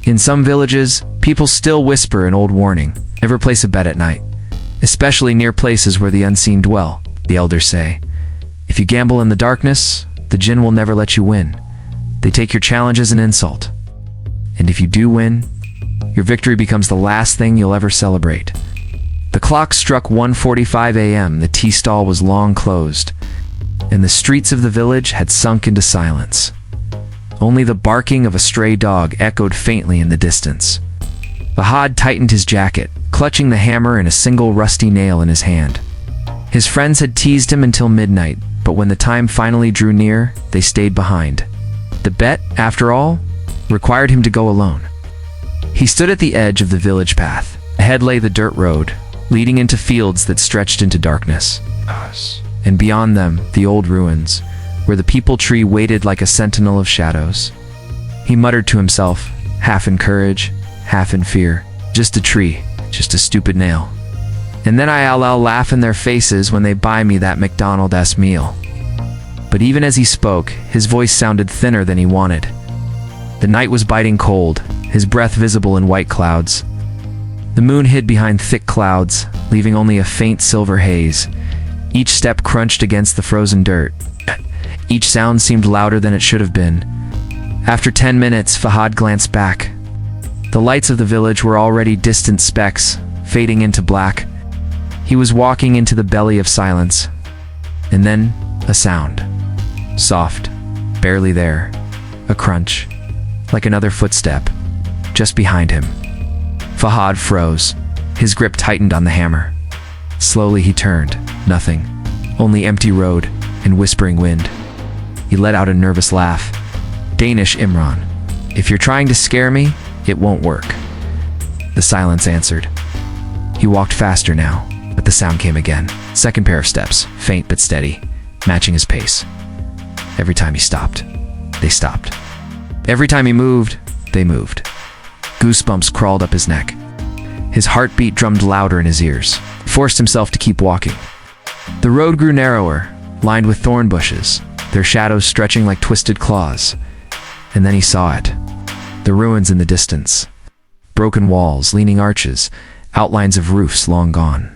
In some villages, people still whisper an old warning: never place a bet at night, especially near places where the unseen dwell. The elders say, if you gamble in the darkness, the djinn will never let you win. They take your challenge as an insult. And if you do win, your victory becomes the last thing you'll ever celebrate. The clock struck 1:45 a.m. The tea stall was long closed, and the streets of the village had sunk into silence. Only the barking of a stray dog echoed faintly in the distance. Fahad tightened his jacket, clutching the hammer and a single rusty nail in his hand. His friends had teased him until midnight, but when the time finally drew near, they stayed behind. The bet, after all, required him to go alone. He stood at the edge of the village path. Ahead lay the dirt road, leading into fields that stretched into darkness. And beyond them, the old ruins, where the peepal tree waited like a sentinel of shadows. He muttered to himself, half in courage, half in fear. Just a tree, just a stupid nail. And then I'll laugh in their faces when they buy me that McDonald's meal. But even as he spoke, his voice sounded thinner than he wanted. The night was biting cold, his breath visible in white clouds. The moon hid behind thick clouds, leaving only a faint silver haze. Each step crunched against the frozen dirt. Each sound seemed louder than it should have been. After 10 minutes, Fahad glanced back. The lights of the village were already distant specks, fading into black. He was walking into the belly of silence. And then, a sound. Soft, barely there. A crunch, like another footstep, just behind him. Fahad froze. His grip tightened on the hammer. Slowly he turned. Nothing. Only empty road and whispering wind. He let out a nervous laugh. Danish Imran. If you're trying to scare me, it won't work. The silence answered. He walked faster now, but the sound came again. Second pair of steps, faint but steady, matching his pace. Every time he stopped, they stopped. Every time he moved, they moved. Goosebumps crawled up his neck. His heartbeat drummed louder in his ears. He forced himself to keep walking. The road grew narrower, lined with thorn bushes, their shadows stretching like twisted claws. And then he saw it. The ruins in the distance. Broken walls, leaning arches, outlines of roofs long gone.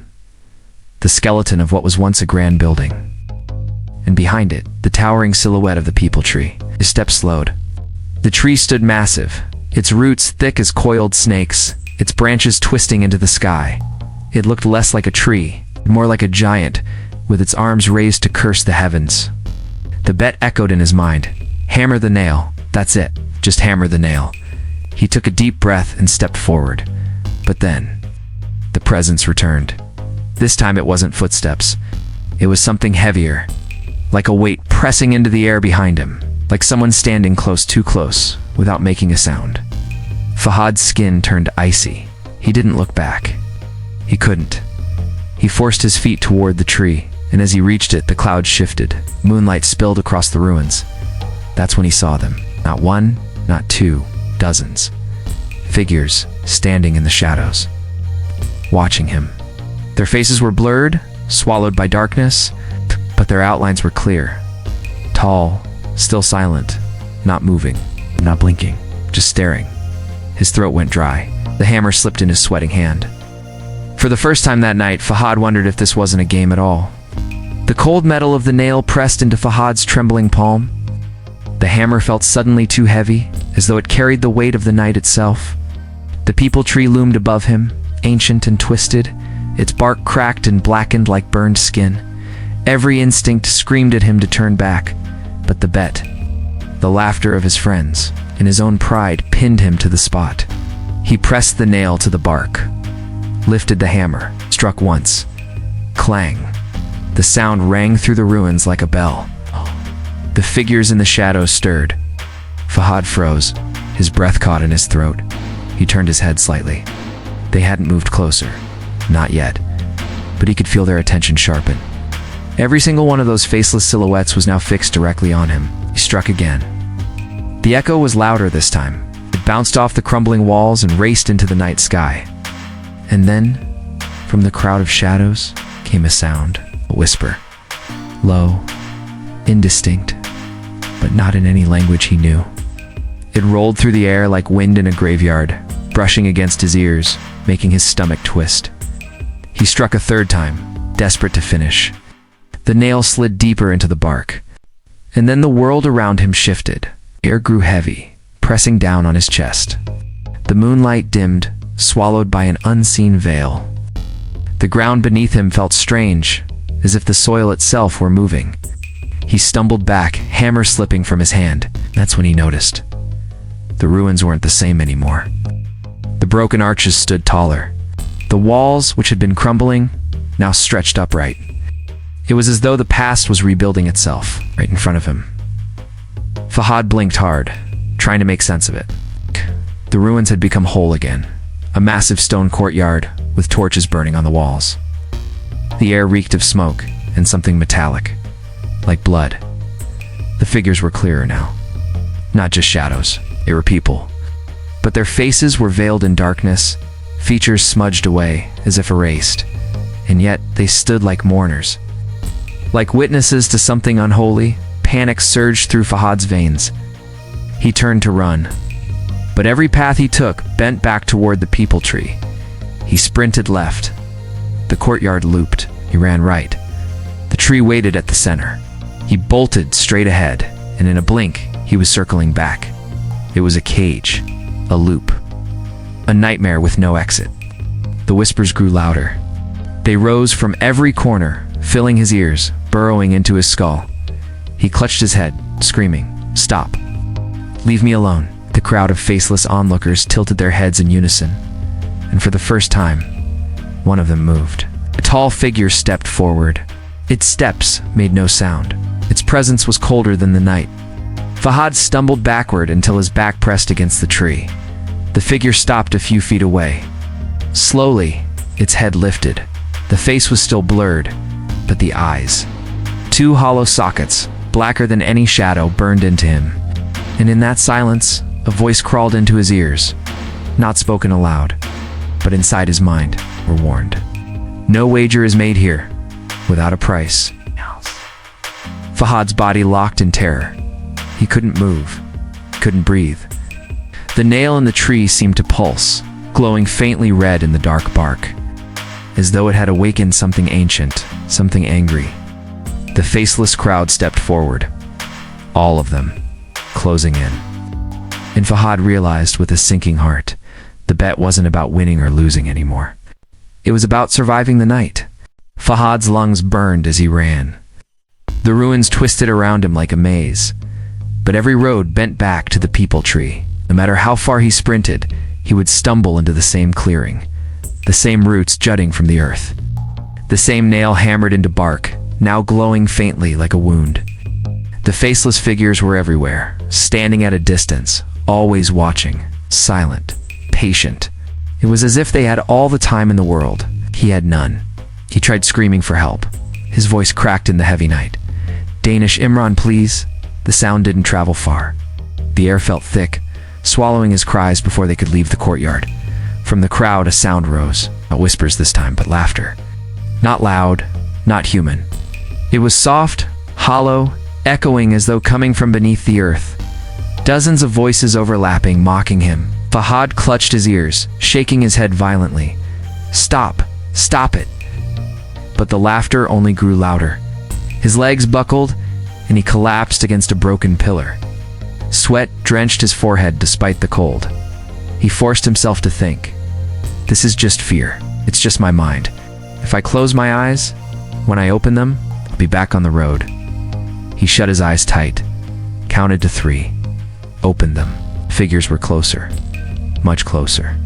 The skeleton of what was once a grand building. And behind it, the towering silhouette of the peepal tree. His steps slowed. The tree stood massive, its roots thick as coiled snakes, its branches twisting into the sky. It looked less like a tree, more like a giant, with its arms raised to curse the heavens. The bet echoed in his mind. Hammer the nail. That's it. Just hammer the nail. He took a deep breath and stepped forward. But then, the presence returned. This time it wasn't footsteps. It was something heavier, like a weight pressing into the air behind him, like someone standing close, too close, without making a sound. Fahad's skin turned icy. He didn't look back. He couldn't. He forced his feet toward the tree, and as he reached it, the clouds shifted. Moonlight spilled across the ruins. That's when he saw them. Not one, not two, dozens. Figures standing in the shadows, watching him. Their faces were blurred, swallowed by darkness, but their outlines were clear. Tall, still silent, not moving, not blinking, just staring. His throat went dry. The hammer slipped in his sweating hand. For the first time that night, Fahad wondered if this wasn't a game at all. The cold metal of the nail pressed into Fahad's trembling palm. The hammer felt suddenly too heavy, as though it carried the weight of the night itself. The peepal tree loomed above him, ancient and twisted, its bark cracked and blackened like burned skin. Every instinct screamed at him to turn back, but the bet, the laughter of his friends, and his own pride pinned him to the spot. He pressed the nail to the bark, lifted the hammer, struck once. Clang. The sound rang through the ruins like a bell. The figures in the shadows stirred. Fahad froze, his breath caught in his throat. He turned his head slightly. They hadn't moved closer. Not yet. But he could feel their attention sharpen. Every single one of those faceless silhouettes was now fixed directly on him. He struck again. The echo was louder this time. It bounced off the crumbling walls and raced into the night sky. And then, from the crowd of shadows, came a sound, a whisper. Low, indistinct, but not in any language he knew. It rolled through the air like wind in a graveyard, brushing against his ears, making his stomach twist. He struck a third time, desperate to finish. The nail slid deeper into the bark. And then the world around him shifted. Air grew heavy, pressing down on his chest. The moonlight dimmed, swallowed by an unseen veil. The ground beneath him felt strange, as if the soil itself were moving. He stumbled back, hammer slipping from his hand. That's when he noticed. The ruins weren't the same anymore. The broken arches stood taller. The walls, which had been crumbling, now stretched upright. It was as though the past was rebuilding itself, right in front of him. Fahad blinked hard, trying to make sense of it. The ruins had become whole again. A massive stone courtyard, with torches burning on the walls. The air reeked of smoke, and something metallic, like blood. The figures were clearer now. Not just shadows, they were people. But their faces were veiled in darkness, features smudged away, as if erased. And yet, they stood like mourners. Like witnesses to something unholy, panic surged through Fahad's veins. He turned to run. But every path he took bent back toward the people tree. He sprinted left. The courtyard looped. He ran right. The tree waited at the center. He bolted straight ahead, and in a blink, he was circling back. It was a cage, a loop, a nightmare with no exit. The whispers grew louder. They rose from every corner, filling his ears, burrowing into his skull. He clutched his head, screaming, "Stop! Leave me alone." The crowd of faceless onlookers tilted their heads in unison, and for the first time, one of them moved. A tall figure stepped forward. Its steps made no sound. Its presence was colder than the night. Fahad stumbled backward until his back pressed against the tree. The figure stopped a few feet away. Slowly, its head lifted. The face was still blurred, but the eyes. Two hollow sockets, blacker than any shadow, burned into him. And in that silence, a voice crawled into his ears, not spoken aloud, but inside his mind, were warned. No wager is made here, without a price. Fahad's body locked in terror. He couldn't move, couldn't breathe. The nail in the tree seemed to pulse, glowing faintly red in the dark bark, as though it had awakened something ancient, something angry. The faceless crowd stepped forward, all of them, closing in. And Fahad realized with a sinking heart, the bet wasn't about winning or losing anymore. It was about surviving the night. Fahad's lungs burned as he ran. The ruins twisted around him like a maze, but every road bent back to the people tree. No matter how far he sprinted, he would stumble into the same clearing, the same roots jutting from the earth, the same nail hammered into bark, now glowing faintly like a wound. The faceless figures were everywhere, standing at a distance, always watching, silent, patient. It was as if they had all the time in the world. He had none. He tried screaming for help. His voice cracked in the heavy night. "Danish Imran, please." The sound didn't travel far. The air felt thick, swallowing his cries before they could leave the courtyard. From the crowd, a sound rose, not whispers this time, but laughter. Not loud, not human. It was soft, hollow, echoing as though coming from beneath the earth. Dozens of voices overlapping, mocking him. Fahad clutched his ears, shaking his head violently. "Stop! Stop it!" But the laughter only grew louder. His legs buckled, and he collapsed against a broken pillar. Sweat drenched his forehead despite the cold. He forced himself to think. This is just fear. It's just my mind. If I close my eyes, when I open them, I'll be back on the road. He shut his eyes tight, counted to 3, opened them. Figures were closer, much closer.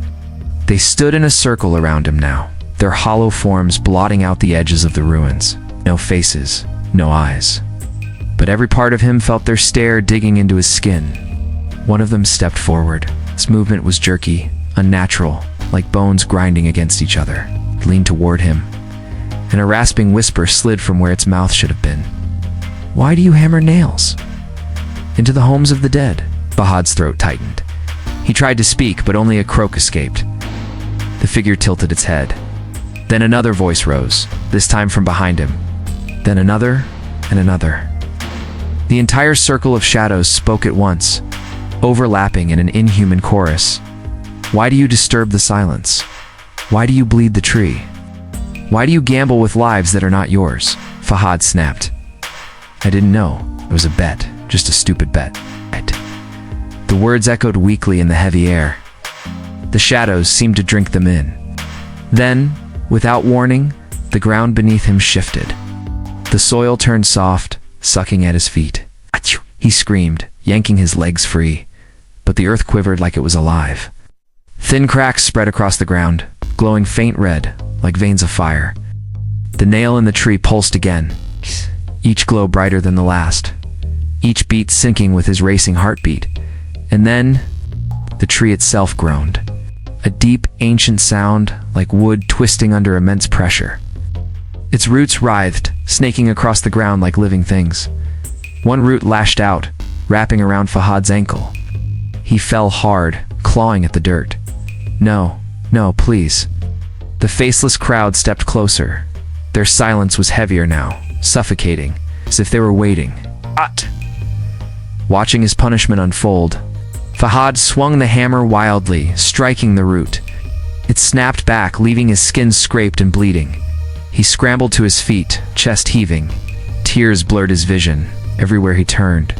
They stood in a circle around him now, their hollow forms blotting out the edges of the ruins. No faces, no eyes. But every part of him felt their stare digging into his skin. One of them stepped forward. His movement was jerky, unnatural, like bones grinding against each other. It leaned toward him, and a rasping whisper slid from where its mouth should have been. "Why do you hammer nails into the homes of the dead?" Fahad's throat tightened. He tried to speak, but only a croak escaped. The figure tilted its head. Then another voice rose, this time from behind him. Then another, and another. The entire circle of shadows spoke at once, overlapping in an inhuman chorus. Why do you disturb the silence? Why do you bleed the tree? Why do you gamble with lives that are not yours? Fahad snapped. I didn't know. It was a bet. Just a stupid bet. The words echoed weakly in the heavy air. The shadows seemed to drink them in. Then, without warning, the ground beneath him shifted. The soil turned soft, sucking at his feet. Achoo! He screamed, yanking his legs free. But the earth quivered like it was alive. Thin cracks spread across the ground, glowing faint red, like veins of fire. The nail in the tree pulsed again, each glow brighter than the last, each beat syncing with his racing heartbeat. And then, the tree itself groaned. A deep, ancient sound, like wood twisting under immense pressure. Its roots writhed, snaking across the ground like living things. One root lashed out, wrapping around Fahad's ankle. He fell hard, clawing at the dirt. No, no, please. The faceless crowd stepped closer. Their silence was heavier now, suffocating, as if they were waiting. Watching his punishment unfold, Fahad swung the hammer wildly, striking the root. It snapped back, leaving his skin scraped and bleeding. He scrambled to his feet, chest heaving. Tears blurred his vision, everywhere he turned.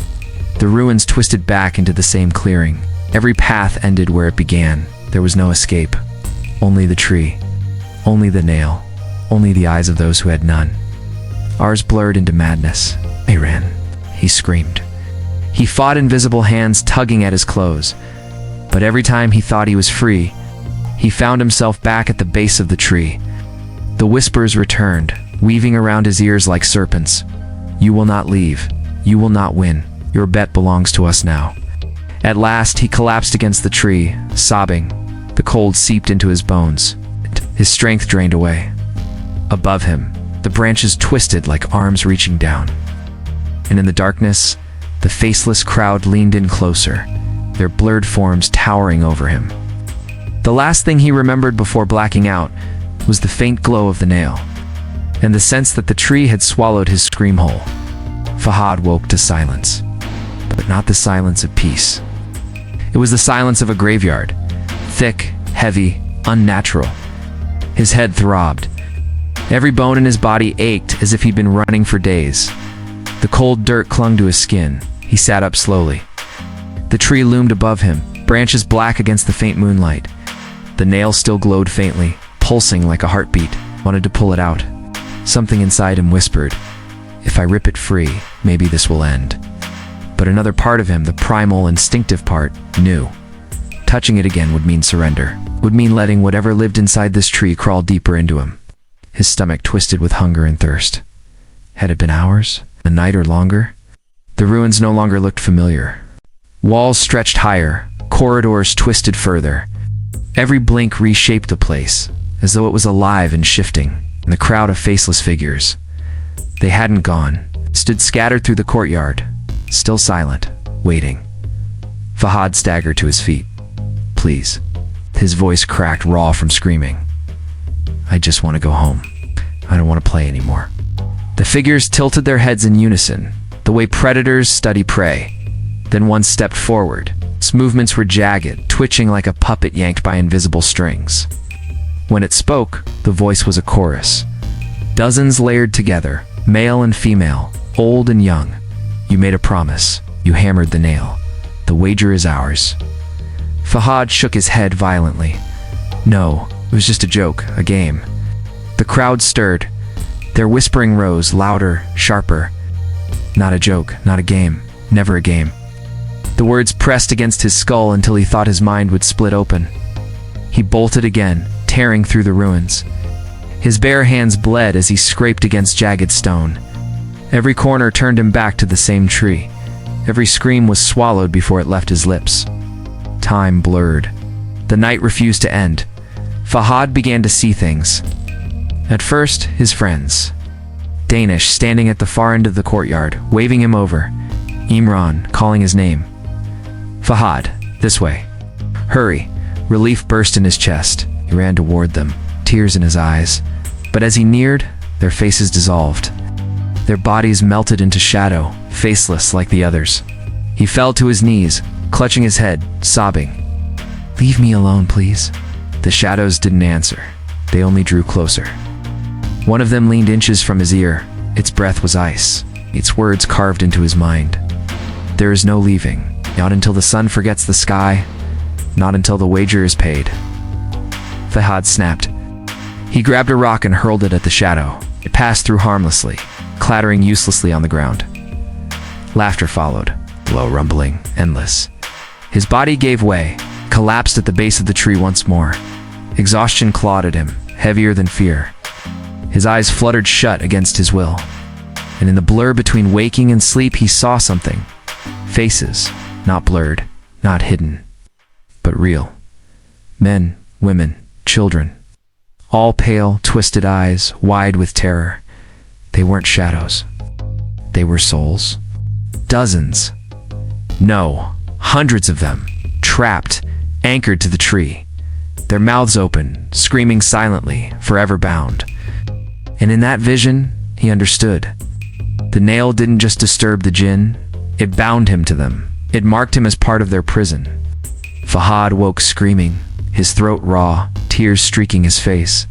The ruins twisted back into the same clearing. Every path ended where it began. There was no escape. Only the tree. Only the nail. Only the eyes of those who had none. Ours blurred into madness. I ran. He screamed. He fought invisible hands tugging at his clothes. But every time he thought he was free, he found himself back at the base of the tree. The whispers returned, weaving around his ears like serpents. You will not leave. You will not win. Your bet belongs to us now. At last, he collapsed against the tree, sobbing. The cold seeped into his bones. His strength drained away. Above him, the branches twisted like arms reaching down. And in the darkness, the faceless crowd leaned in closer, their blurred forms towering over him. The last thing he remembered before blacking out was the faint glow of the nail, and the sense that the tree had swallowed his scream whole. Fahad woke to silence, but not the silence of peace. It was the silence of a graveyard, thick, heavy, unnatural. His head throbbed. Every bone in his body ached as if he'd been running for days. The cold dirt clung to his skin. He sat up slowly. The tree loomed above him, branches black against the faint moonlight. The nail still glowed faintly, pulsing like a heartbeat. Wanted to pull it out. Something inside him whispered, if I rip it free, maybe this will end. But another part of him, the primal, instinctive part, knew. Touching it again would mean surrender, would mean letting whatever lived inside this tree crawl deeper into him. His stomach twisted with hunger and thirst. Had it been hours? A night or longer? The ruins no longer looked familiar. Walls stretched higher, corridors twisted further. Every blink reshaped the place, as though it was alive and shifting. And the crowd of faceless figures, they hadn't gone, stood scattered through the courtyard, still silent, waiting. Fahad staggered to his feet. Please. His voice cracked raw from screaming. I just want to go home. I don't want to play anymore. The figures tilted their heads in unison, the way predators study prey. Then one stepped forward. Its movements were jagged, twitching like a puppet yanked by invisible strings. When it spoke, the voice was a chorus. Dozens layered together, male and female, old and young. You made a promise. You hammered the nail. The wager is ours. Fahad shook his head violently. No, it was just a joke, a game. The crowd stirred. Their whispering rose, louder, sharper. Not a joke, not a game, never a game. The words pressed against his skull until he thought his mind would split open. He bolted again, tearing through the ruins. His bare hands bled as he scraped against jagged stone. Every corner turned him back to the same tree. Every scream was swallowed before it left his lips. Time blurred. The night refused to end. Fahad began to see things. At first, his friends. Danish standing at the far end of the courtyard, waving him over. Imran calling his name. Fahad, this way. Hurry. Relief burst in his chest. He ran toward them, tears in his eyes. But as he neared, their faces dissolved. Their bodies melted into shadow, faceless like the others. He fell to his knees, clutching his head, sobbing. "Leave me alone, please." The shadows didn't answer. They only drew closer. One of them leaned inches from his ear. Its breath was ice, its words carved into his mind. "There is no leaving, not until the sun forgets the sky, not until the wager is paid." Fahad snapped. He grabbed a rock and hurled it at the shadow. It passed through harmlessly, clattering uselessly on the ground. Laughter followed, low, rumbling, endless. His body gave way, collapsed at the base of the tree once more. Exhaustion clawed at him, heavier than fear. His eyes fluttered shut against his will. And in the blur between waking and sleep, he saw something. Faces, not blurred, not hidden, but real. Men, women, children. All pale, twisted eyes, wide with terror. They weren't shadows. They were souls. Dozens. No, hundreds of them, trapped, anchored to the tree. Their mouths open, screaming silently, forever bound. And in that vision, he understood. The nail didn't just disturb the djinn, it bound him to them. It marked him as part of their prison. Fahad woke screaming, his throat raw, tears streaking his face.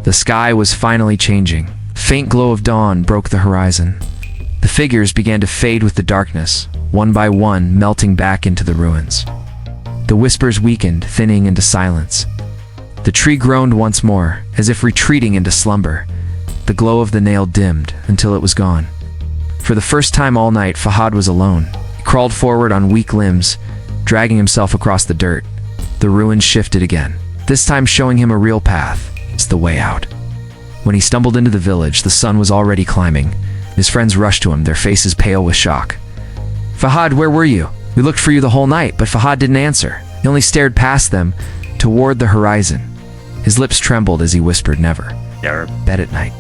The sky was finally changing. Faint glow of dawn broke the horizon. The figures began to fade with the darkness, one by one melting back into the ruins. The whispers weakened, thinning into silence. The tree groaned once more, as if retreating into slumber. The glow of the nail dimmed until it was gone. For the first time all night, Fahad was alone. He crawled forward on weak limbs, dragging himself across the dirt. The ruins shifted again, this time showing him a real path. It's the way out. When he stumbled into the village, the sun was already climbing. His friends rushed to him, their faces pale with shock. "Fahad, where were you? We looked for you the whole night," but Fahad didn't answer. He only stared past them, toward the horizon. His lips trembled as he whispered, "Never. Bed at night."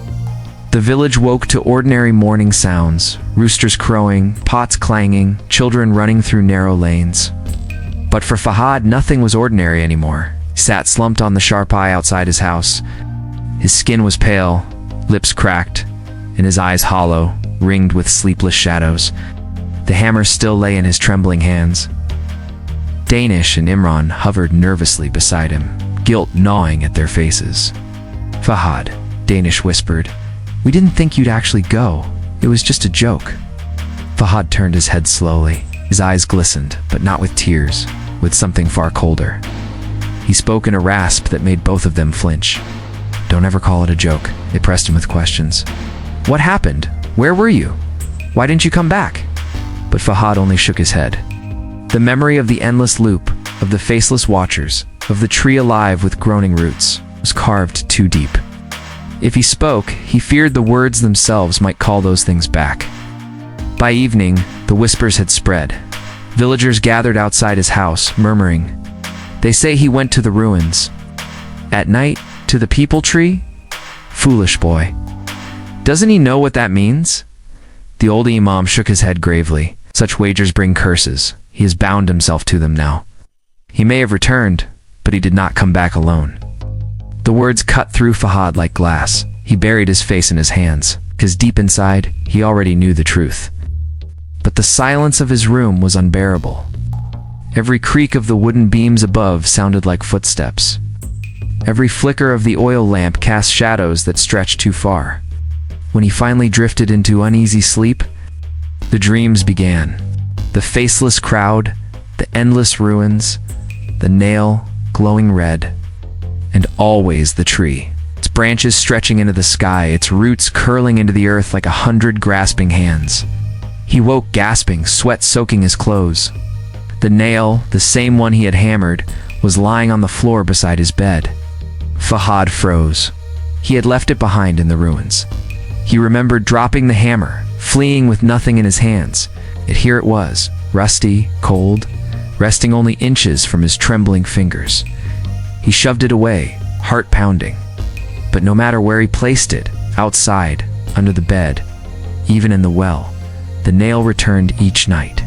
The village woke to ordinary morning sounds, roosters crowing, pots clanging, children running through narrow lanes. But for Fahad, nothing was ordinary anymore. He sat slumped on the sharp eye outside his house. His skin was pale, lips cracked, and his eyes hollow, ringed with sleepless shadows. The hammer still lay in his trembling hands. Danish and Imran hovered nervously beside him, guilt gnawing at their faces. "Fahad," Danish whispered, "we didn't think you'd actually go. It was just a joke." Fahad turned his head slowly. His eyes glistened, but not with tears, with something far colder. He spoke in a rasp that made both of them flinch. "Don't ever call it a joke." They pressed him with questions. "What happened? Where were you? Why didn't you come back?" But Fahad only shook his head. The memory of the endless loop, of the faceless watchers, of the tree alive with groaning roots, was carved too deep. If he spoke, he feared the words themselves might call those things back. By evening, the whispers had spread. Villagers gathered outside his house, murmuring. "They say he went to the ruins. At night, to the people tree? Foolish boy. Doesn't he know what that means?" The old imam shook his head gravely. "Such wagers bring curses. He has bound himself to them now. He may have returned, but he did not come back alone." The words cut through Fahad like glass. He buried his face in his hands, because deep inside, he already knew the truth. But the silence of his room was unbearable. Every creak of the wooden beams above sounded like footsteps. Every flicker of the oil lamp cast shadows that stretched too far. When he finally drifted into uneasy sleep, the dreams began. The faceless crowd, the endless ruins, the nail glowing red, and always the tree, its branches stretching into the sky, its roots curling into the earth like 100 grasping hands. He woke gasping, sweat soaking his clothes. The nail, the same one he had hammered, was lying on the floor beside his bed. Fahad froze. He had left it behind in the ruins. He remembered dropping the hammer, fleeing with nothing in his hands. Yet here it was, rusty, cold, resting only inches from his trembling fingers. He shoved it away, heart pounding. But no matter where he placed it, outside, under the bed, even in the well, the nail returned each night.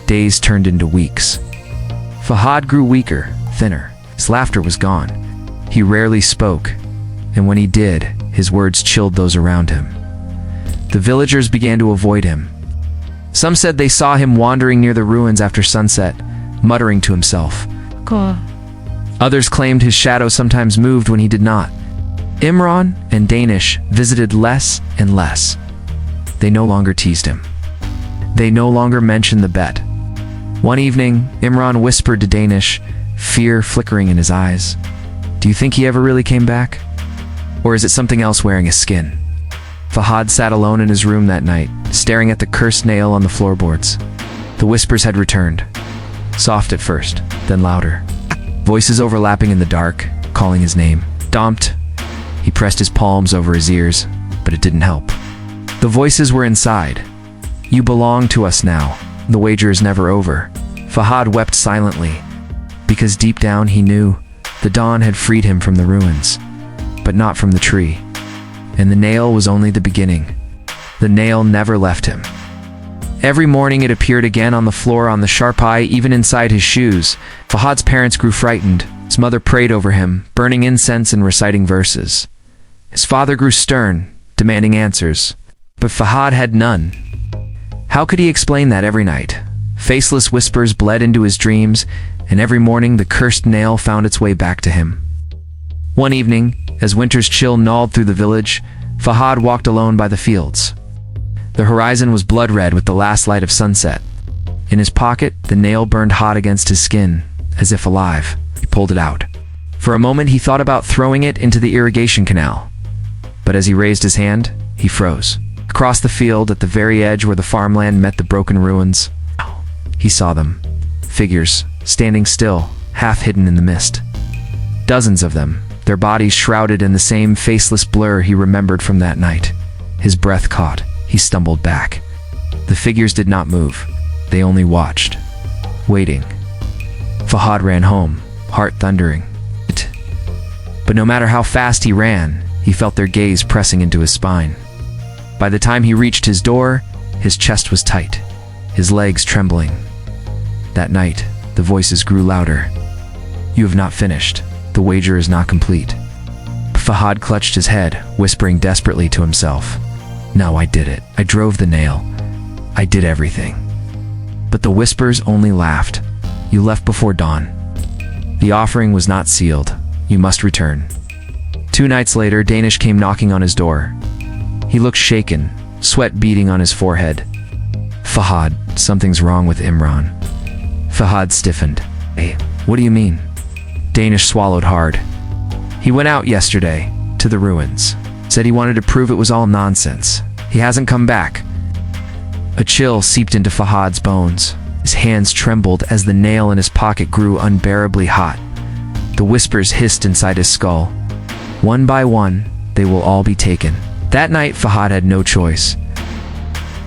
Days turned into weeks. Fahad grew weaker, thinner. His laughter was gone. He rarely spoke, and when he did, his words chilled those around him. The villagers began to avoid him. Some said they saw him wandering near the ruins after sunset, muttering to himself. Go. Others claimed his shadow sometimes moved when he did not. Imran and Danish visited less and less. They no longer teased him. They no longer mentioned the bet. One evening, Imran whispered to Danish, fear flickering in his eyes, "Do you think he ever really came back? Or is it something else wearing his skin?" Fahad sat alone in his room that night, staring at the cursed nail on the floorboards. The whispers had returned. Soft at first, then louder. Voices overlapping in the dark, calling his name. Domped. He pressed his palms over his ears, but it didn't help. The voices were inside. "You belong to us now. The wager is never over." Fahad wept silently, because deep down he knew the dawn had freed him from the ruins, but not from the tree. And the nail was only the beginning. The nail never left him. Every morning it appeared again on the floor, on the sharp eye, even inside his shoes. Fahad's parents grew frightened. His mother prayed over him, burning incense and reciting verses. His father grew stern, demanding answers. But Fahad had none. How could he explain that every night? Faceless whispers bled into his dreams, and every morning the cursed nail found its way back to him. One evening, as winter's chill gnawed through the village, Fahad walked alone by the fields. The horizon was blood-red with the last light of sunset. In his pocket, the nail burned hot against his skin, as if alive. He pulled it out. For a moment he thought about throwing it into the irrigation canal. But as he raised his hand, he froze. Across the field, at the very edge where the farmland met the broken ruins, he saw them. Figures, standing still, half hidden in the mist. Dozens of them, their bodies shrouded in the same faceless blur he remembered from that night. His breath caught. He stumbled back. The figures did not move. They only watched, waiting. Fahad ran home, heart thundering. But no matter how fast he ran, he felt their gaze pressing into his spine. By the time he reached his door, his chest was tight, his legs trembling. That night, the voices grew louder. "You have not finished. The wager is not complete." Fahad clutched his head, whispering desperately to himself. "No, I did it. I drove the nail. I did everything." But the whispers only laughed. "You left before dawn. The offering was not sealed. You must return." 2 nights later, Danish came knocking on his door. He looked shaken, sweat beading on his forehead. "Fahad, something's wrong with Imran." Fahad stiffened. "Hey, what do you mean?" Danish swallowed hard. "He went out yesterday, to the ruins. Said he wanted to prove it was all nonsense. He hasn't come back." A chill seeped into Fahad's bones. His hands trembled as the nail in his pocket grew unbearably hot. The whispers hissed inside his skull. One by one, they will all be taken. That night, Fahad had no choice.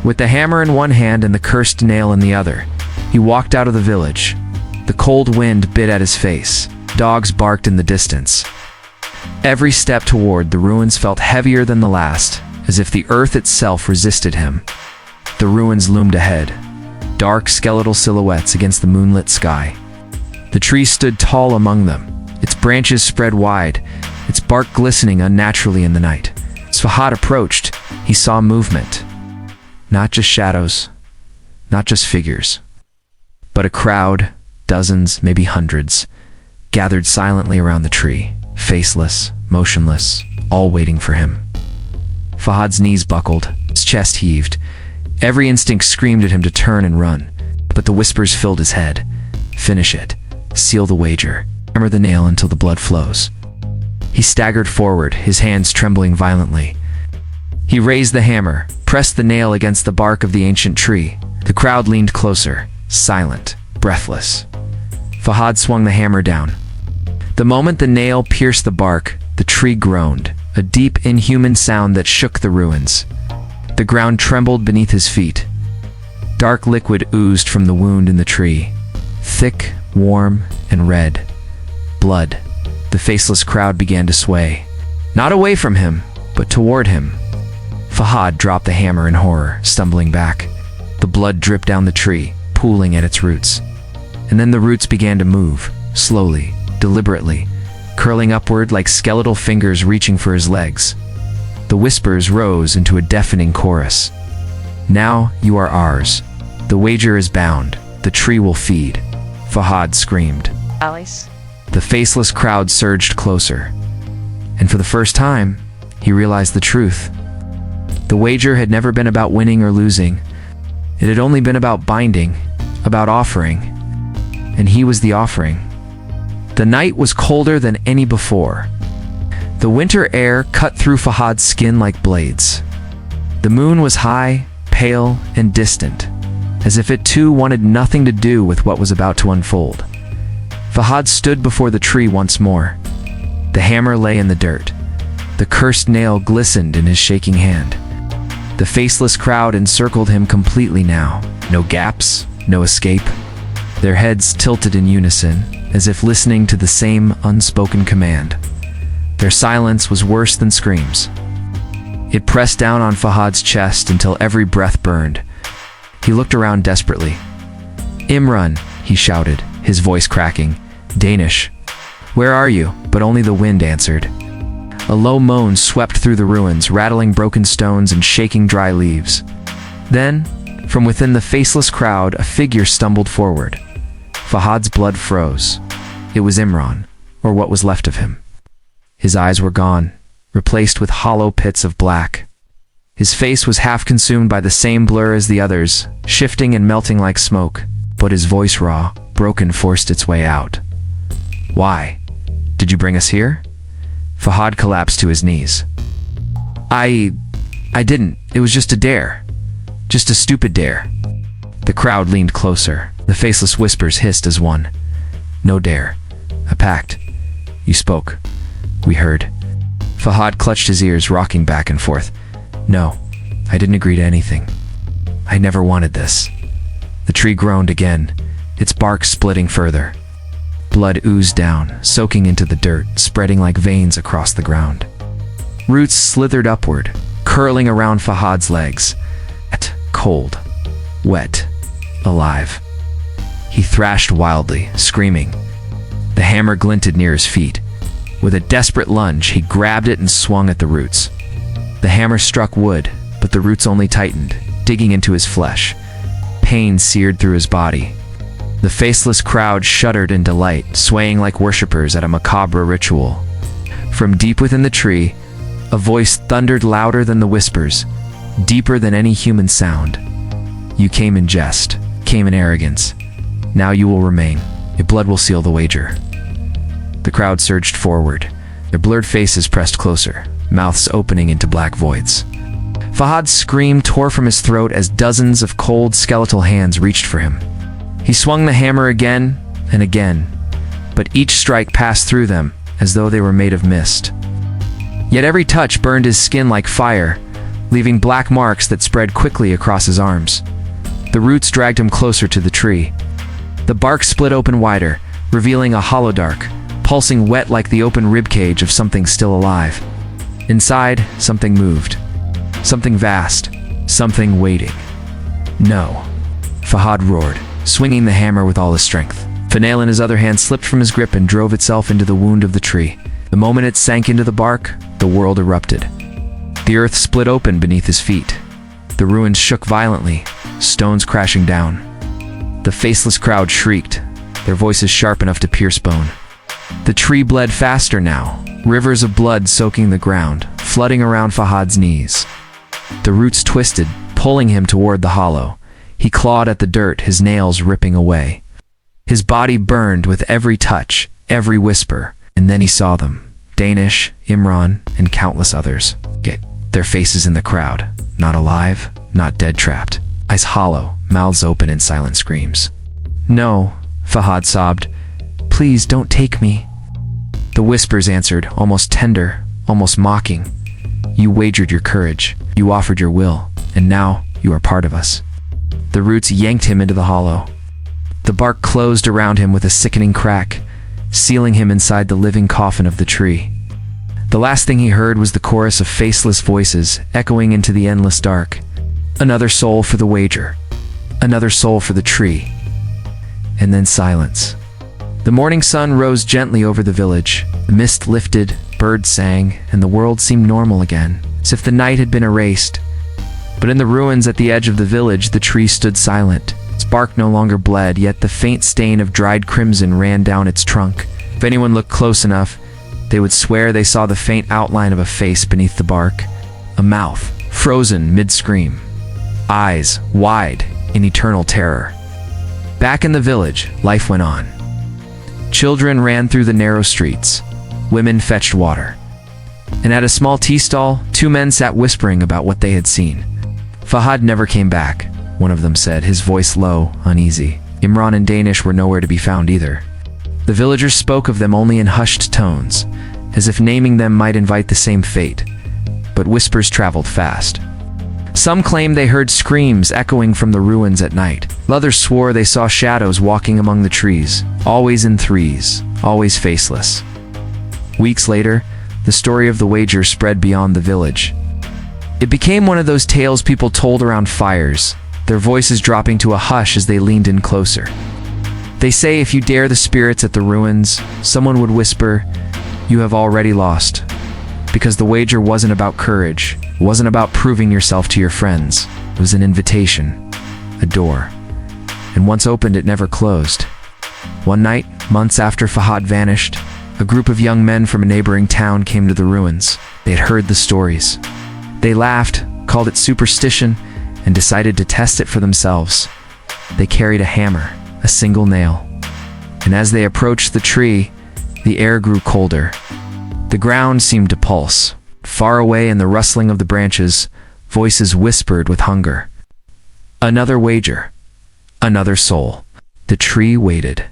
With the hammer in one hand and the cursed nail in the other, he walked out of the village. The cold wind bit at his face. Dogs barked in the distance. Every step toward the ruins felt heavier than the last, as if the earth itself resisted him. The ruins loomed ahead, dark skeletal silhouettes against the moonlit sky. The tree stood tall among them, its branches spread wide, its bark glistening unnaturally in the night. As Fahad approached, he saw movement. Not just shadows, not just figures, but a crowd, dozens, maybe hundreds, gathered silently around the tree, faceless, motionless, all waiting for him. Fahad's knees buckled, his chest heaved. Every instinct screamed at him to turn and run, but the whispers filled his head. "Finish it. Seal the wager. Hammer the nail until the blood flows." He staggered forward, his hands trembling violently. He raised the hammer, pressed the nail against the bark of the ancient tree. The crowd leaned closer, silent, breathless. Fahad swung the hammer down. The moment the nail pierced the bark, the tree groaned, a deep, inhuman sound that shook the ruins. The ground trembled beneath his feet. Dark liquid oozed from the wound in the tree. Thick, warm, and red. Blood. The faceless crowd began to sway. Not away from him, but toward him. Fahad dropped the hammer in horror, stumbling back. The blood dripped down the tree, pooling at its roots. And then the roots began to move, slowly, deliberately, curling upward like skeletal fingers reaching for his legs. The whispers rose into a deafening chorus. "Now you are ours. The wager is bound. The tree will feed." Fahad screamed. Alice? The faceless crowd surged closer, and for the first time, he realized the truth. The wager had never been about winning or losing. It had only been about binding, about offering, and he was the offering. The night was colder than any before. The winter air cut through Fahad's skin like blades. The moon was high, pale, and distant, as if it too wanted nothing to do with what was about to unfold. Fahad stood before the tree once more. The hammer lay in the dirt. The cursed nail glistened in his shaking hand. The faceless crowd encircled him completely now. No gaps, no escape. Their heads tilted in unison, as if listening to the same unspoken command. Their silence was worse than screams. It pressed down on Fahad's chest until every breath burned. He looked around desperately. "Imran," he shouted, his voice cracking. "Danish. Where are you?" But only the wind answered. A low moan swept through the ruins, rattling broken stones and shaking dry leaves. Then, from within the faceless crowd, a figure stumbled forward. Fahad's blood froze. It was Imran, or what was left of him. His eyes were gone, replaced with hollow pits of black. His face was half consumed by the same blur as the others, shifting and melting like smoke, but his voice, raw, broken, forced its way out. "Why? Did you bring us here?" Fahad collapsed to his knees. I didn't. It was just a dare. Just a stupid dare." The crowd leaned closer. The faceless whispers hissed as one. "No dare. A pact. You spoke. We heard." Fahad clutched his ears, rocking back and forth. "No, I didn't agree to anything. I never wanted this." The tree groaned again, its bark splitting further. Blood oozed down, soaking into the dirt, spreading like veins across the ground. Roots slithered upward, curling around Fahad's legs. Cold, wet, alive. He thrashed wildly, screaming. The hammer glinted near his feet. With a desperate lunge, he grabbed it and swung at the roots. The hammer struck wood, but the roots only tightened, digging into his flesh. Pain seared through his body. The faceless crowd shuddered in delight, swaying like worshippers at a macabre ritual. From deep within the tree, a voice thundered louder than the whispers, deeper than any human sound. "You came in jest, came in arrogance. Now you will remain. Your blood will seal the wager." The crowd surged forward, their blurred faces pressed closer, mouths opening into black voids. Fahad's scream tore from his throat as dozens of cold, skeletal hands reached for him. He swung the hammer again and again, but each strike passed through them as though they were made of mist. Yet every touch burned his skin like fire, leaving black marks that spread quickly across his arms. The roots dragged him closer to the tree. The bark split open wider, revealing a hollow dark, pulsing wet like the open ribcage of something still alive. Inside, something moved. Something vast. Something waiting. "No!" Fahad roared, swinging the hammer with all his strength. The nail in his other hand slipped from his grip and drove itself into the wound of the tree. The moment it sank into the bark, the world erupted. The earth split open beneath his feet. The ruins shook violently, stones crashing down. The faceless crowd shrieked, their voices sharp enough to pierce bone. The tree bled faster now, rivers of blood soaking the ground, flooding around Fahad's knees. The roots twisted, pulling him toward the hollow. He clawed at the dirt, his nails ripping away. His body burned with every touch, every whisper, and then he saw them. Danish, Imran, and countless others. Their faces in the crowd, not alive, not dead, trapped. Eyes hollow, mouths open in silent screams. "No," Fahad sobbed. "Please don't take me." The whispers answered, almost tender, almost mocking. "You wagered your courage, you offered your will, and now you are part of us." The roots yanked him into the hollow. The bark closed around him with a sickening crack, sealing him inside the living coffin of the tree. The last thing he heard was the chorus of faceless voices echoing into the endless dark. Another soul for the wager. Another soul for the tree. And then silence. The morning sun rose gently over the village. The mist lifted, birds sang, and the world seemed normal again, as if the night had been erased. But in the ruins at the edge of the village, the tree stood silent, Its bark no longer bled, yet the faint stain of dried crimson ran down its trunk. If anyone looked close enough, they would swear they saw the faint outline of a face beneath the bark, a mouth, frozen mid-scream, eyes wide in eternal terror. Back in the village, life went on. Children ran through the narrow streets. Women fetched water. And at a small tea stall, two men sat whispering about what they had seen. Fahad never came back, one of them said, his voice low, uneasy. Imran and Danish were nowhere to be found either. The villagers spoke of them only in hushed tones, as if naming them might invite the same fate. But whispers traveled fast. Some claimed they heard screams echoing from the ruins at night. Others swore they saw shadows walking among the trees, always in threes, always faceless. Weeks later, the story of the wager spread beyond the village. It became one of those tales people told around fires, their voices dropping to a hush as they leaned in closer. They say if you dare the spirits at the ruins, someone would whisper, "You have already lost." Because the wager wasn't about courage, it wasn't about proving yourself to your friends. It was an invitation, a door. And once opened, it never closed. One night, months after Fahad vanished, a group of young men from a neighboring town came to the ruins. They had heard the stories. They laughed, called it superstition, and decided to test it for themselves. They carried a hammer, a single nail. And as they approached the tree, the air grew colder. The ground seemed to pulse. Far away in the rustling of the branches, voices whispered with hunger. Another wager. Another soul. The tree waited.